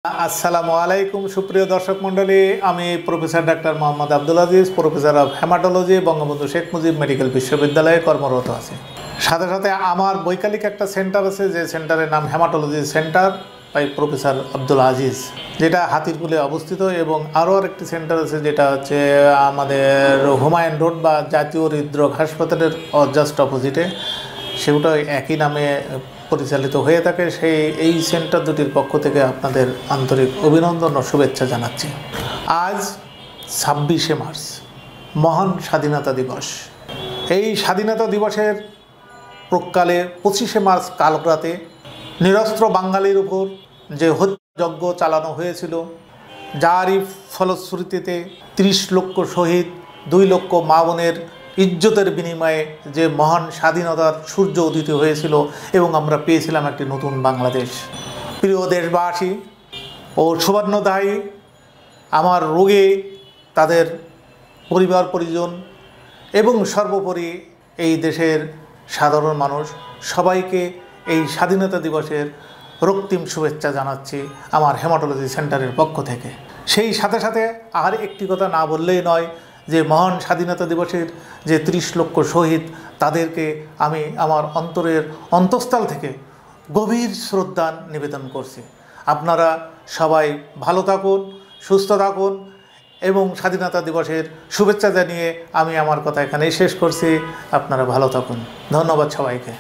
আসসালামু আলাইকুম সুপ্রিয় দর্শক মণ্ডলী, আমি professor doctor Mohammad Abdul Aziz, professor of haematology, Bangabandhu Sheikh Mujib medical বিশ্ববিদ্যালয়ে কর্মরত আছি। সাথে সাথে আমার বৈকালিক একটা সেন্টার আছে, যে সেন্টারের নাম hematology centre by professor Abdul Aziz, যেটা হাতিরপুলে অবস্থিত। এবং আরও আরেকটি সেন্টার আছে, যেটা হচ্ছে আমাদের হুমায়ুন রোড বা জাতীয় হৃদরোগ হাসপাতালের জাস্ট অপোজিটে, সেগুলো একই নামে পরিচালিত হয়ে থাকে। এই সেন্টার দুটির পক্ষ থেকে আপনাদের আন্তরিক অভিনন্দন ও শুভেচ্ছা জানাচ্ছি। আজ 26শে মার্চ, মহান স্বাধীনতা দিবস। এই স্বাধীনতা দিবসের প্রকালে 25শে মার্চ কালরাতে নিরস্ত্র বাঙালির উপর যে হত্যাযজ্ঞ চালানো হয়েছিল, যারই ফলশ্রুতিতে 30 লক্ষ শহীদ, 2 লক্ষ মা বোনের ইজ্জতের বিনিময়ে যে মহান স্বাধীনতার সূর্য উদিত হয়েছিল এবং আমরা পেয়েছিলাম একটি নতুন বাংলাদেশ। প্রিয় দেশবাসী ও সুবর্ণদায়ী, আমার রোগে তাদের পরিবার পরিজন এবং সর্বোপরি এই দেশের সাধারণ মানুষ সবাইকে এই স্বাধীনতা দিবসের রক্তিম শুভেচ্ছা জানাচ্ছি আমার হেমাটোলজি সেন্টারের পক্ষ থেকে। সেই সাথে সাথে আর একটি কথা না বললেই নয়, যে মহান স্বাধীনতা দিবসের যে 30 লক্ষ শহীদ, তাদেরকে আমি আমার অন্তরের অন্তঃস্থল থেকে গভীর শ্রদ্ধা নিবেদন করছি। আপনারা সবাই ভালো থাকুন, সুস্থ থাকুন এবং স্বাধীনতা দিবসের শুভেচ্ছা জানিয়ে আমি আমার কথা এখানেই শেষ করছি। আপনারা ভালো থাকুন। ধন্যবাদ সবাইকে।